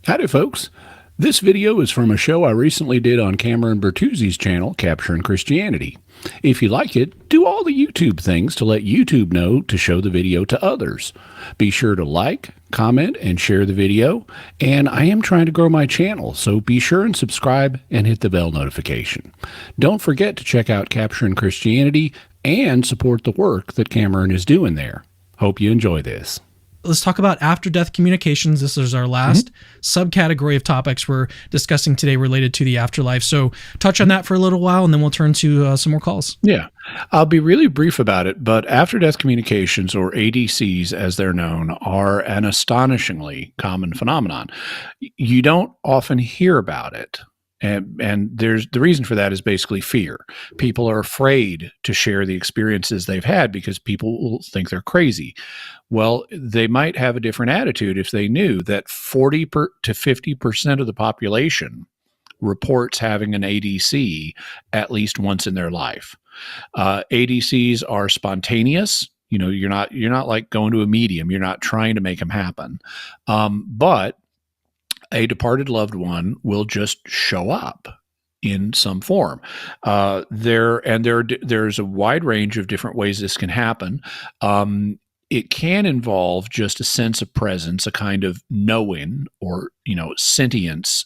Howdy, folks. This video is from a show I recently did on Cameron Bertuzzi's channel, Capturing Christianity. If you like it, do all the YouTube things to let YouTube know to show the video to others. Be sure to like, comment, and share the video. And I am trying to grow my channel, so be sure and subscribe and hit the bell notification. Don't forget to check out Capturing Christianity and support the work that Cameron is doing there. Hope you enjoy this. Let's talk about after-death communications. This is our last subcategory of topics we're discussing today related to the afterlife. So touch on that for a little while, and then we'll turn to some more calls. Yeah, I'll be really brief about it, but after-death communications, or ADCs as they're known, are an astonishingly common phenomenon. You don't often hear about it. And there's the reason for that is basically fear. People are afraid to share the experiences they've had because people will think they're crazy. Well, they might have a different attitude if they knew that 40 to 50% of the population reports having an ADC at least once in their life. ADCs are spontaneous. You know, you're not like going to a medium. You're not trying to make them happen. But a departed loved one will just show up in some form. There's a wide range of different ways this can happen. It can involve just a sense of presence, a kind of knowing, or sentience.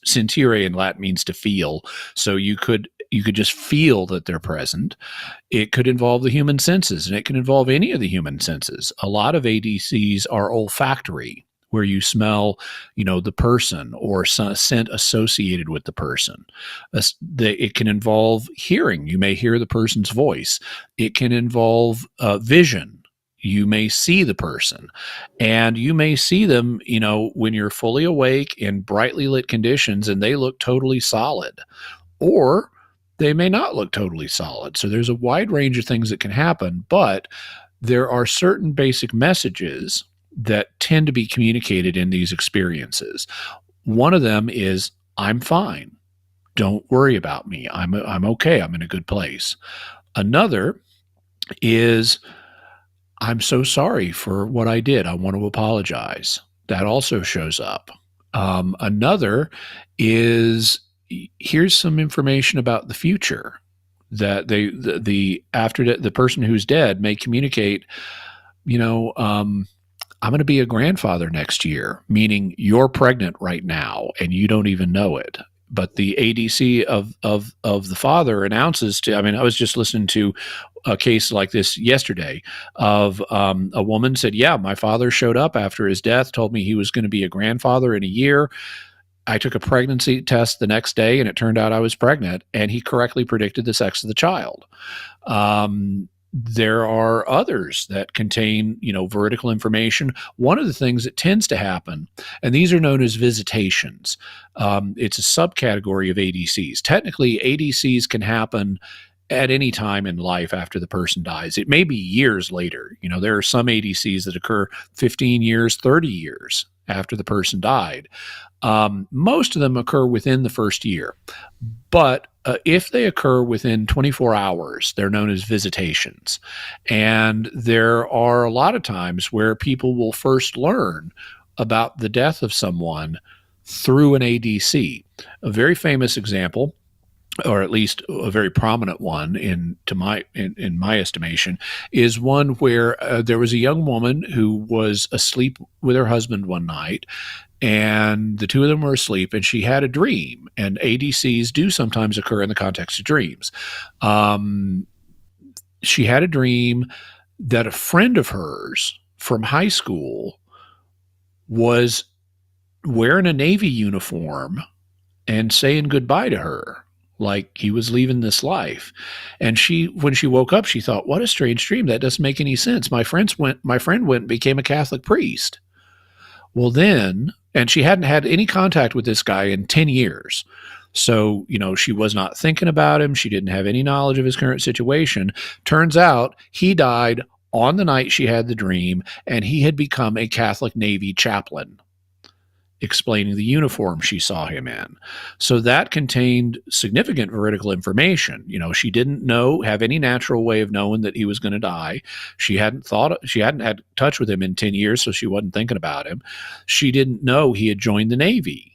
Sentire in Latin means to feel. So you could just feel that they're present. It could involve the human senses, and it can involve any of the human senses. A lot of ADCs are olfactory, where you smell, the person or some scent associated with the person. It can involve hearing. You may hear the person's voice. It can involve vision. You may see the person, and you may see them, when you're fully awake in brightly lit conditions and they look totally solid, or they may not look totally solid. So there's a wide range of things that can happen, but there are certain basic messages that tend to be communicated in these experiences. One of them is, I'm fine. Don't worry about me. I'm okay. I'm in a good place. Another is, I'm so sorry for what I did. I want to apologize. That also shows up. Another is, here's some information about the future that the person who's dead may communicate, I'm going to be a grandfather next year, meaning you're pregnant right now and you don't even know it. But the ADC of the father announces to, I was just listening to a case like this yesterday of a woman said, yeah, my father showed up after his death, told me he was going to be a grandfather in a year. I took a pregnancy test the next day and it turned out I was pregnant, and he correctly predicted the sex of the child. There are others that contain, vertical information. One of the things that tends to happen, and these are known as visitations. It's a subcategory of ADCs. Technically, ADCs can happen at any time in life after the person dies. It may be years later. There are some ADCs that occur 15 years, 30 years after the person died. Most of them occur within the first year. But if they occur within 24 hours, they're known as visitations. And there are a lot of times where people will first learn about the death of someone through an ADC. A very famous example, or at least a very prominent one in my estimation, is one where there was a young woman who was asleep with her husband one night, and the two of them were asleep, and she had a dream. And ADCs do sometimes occur in the context of dreams. She had a dream that a friend of hers from high school was wearing a Navy uniform and saying goodbye to her, like he was leaving this life. And when she woke up, she thought, what a strange dream. That doesn't make any sense. My friend went and became a Catholic priest. Well, then, and she hadn't had any contact with this guy in 10 years. So, she was not thinking about him. She didn't have any knowledge of his current situation. Turns out he died on the night she had the dream, and he had become a Catholic Navy chaplain. explaining the uniform she saw him in. So that contained significant veridical information. She didn't have any natural way of knowing that he was going to die. She hadn't had touch with him in 10 years, so she wasn't thinking about him. She didn't know he had joined the Navy.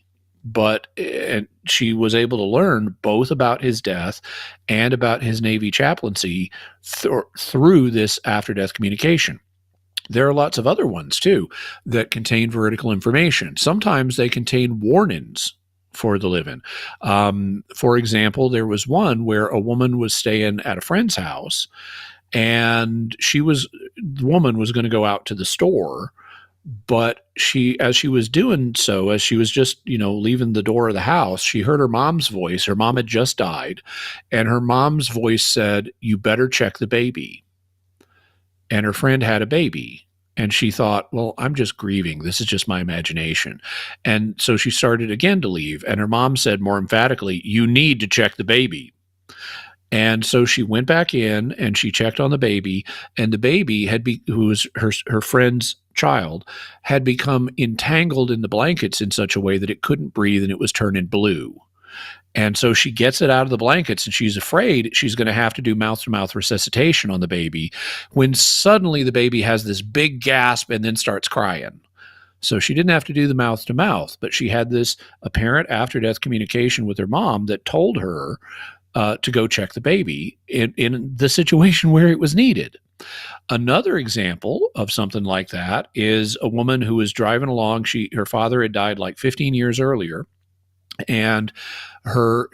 And she was able to learn both about his death and about his Navy chaplaincy through this after-death communication. There are lots of other ones, too, that contain veridical information. Sometimes they contain warnings for the living. For example, there was one where a woman was staying at a friend's house, and the woman was going to go out to the store. But as she was doing so, as she was just, leaving the door of the house, she heard her mom's voice. Her mom had just died, and her mom's voice said, "You better check the baby." And her friend had a baby, and she thought, well, I'm just grieving. This is just my imagination. And so she started again to leave, and her mom said more emphatically, "You need to check the baby." And so she went back in and she checked on the baby, and the baby who was her friend's child, had become entangled in the blankets in such a way that it couldn't breathe and it was turning blue. And so she gets it out of the blankets, and she's afraid she's going to have to do mouth-to-mouth resuscitation on the baby, when suddenly the baby has this big gasp and then starts crying. So she didn't have to do the mouth-to-mouth, but she had this apparent after-death communication with her mom that told her to go check the baby in the situation where it was needed. Another example of something like that is a woman who was driving along. Her father had died like 15 years earlier, and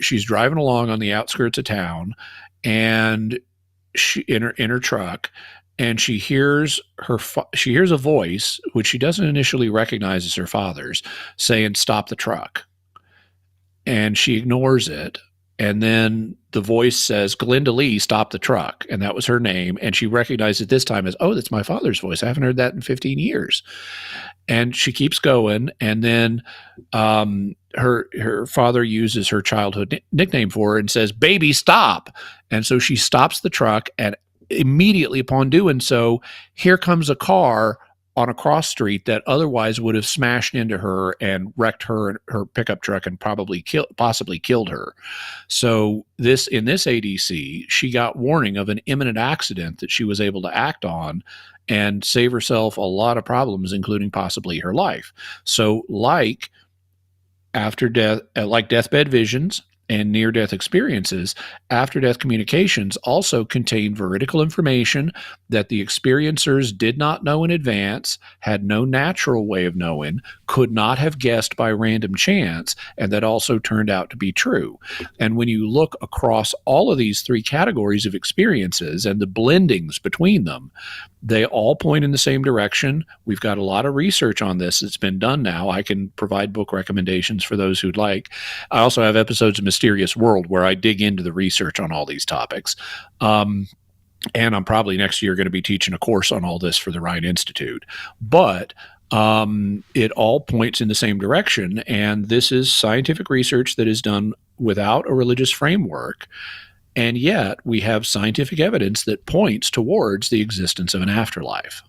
she's driving along on the outskirts of town, and in her truck, and she hears a voice which she doesn't initially recognize as her father's, saying, "Stop the truck." And she ignores it. And then the voice says, "Glenda Lee, stop the truck." And that was her name. And she recognized it this time as, oh, that's my father's voice. I haven't heard that in 15 years. And she keeps going. And then her father uses her childhood nickname for her and says, "Baby, stop." And so she stops the truck. And immediately upon doing so, here comes a car on a cross street that otherwise would have smashed into her and wrecked her pickup truck and possibly killed her. So in this ADC, she got warning of an imminent accident that she was able to act on and save herself a lot of problems, including possibly her life. So like deathbed visions and near-death experiences, after-death communications also contain veridical information that the experiencers did not know in advance, had no natural way of knowing, could not have guessed by random chance, and that also turned out to be true. And when you look across all of these three categories of experiences and the blendings between them, they all point in the same direction. We've got a lot of research on this that's been done now. I can provide book recommendations for those who'd like. I also have episodes of Mysterious World where I dig into the research on all these topics. And I'm probably next year going to be teaching a course on all this for the Ryan Institute. But it all points in the same direction. And this is scientific research that is done without a religious framework. And yet we have scientific evidence that points towards the existence of an afterlife.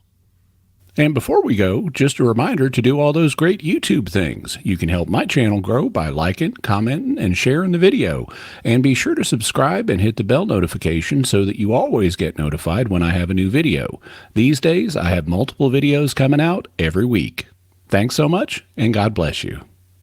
And before we go, just a reminder to do all those great YouTube things. You can help my channel grow by liking, commenting, and sharing the video. And be sure to subscribe and hit the bell notification so that you always get notified when I have a new video. These days, I have multiple videos coming out every week. Thanks so much, and God bless you.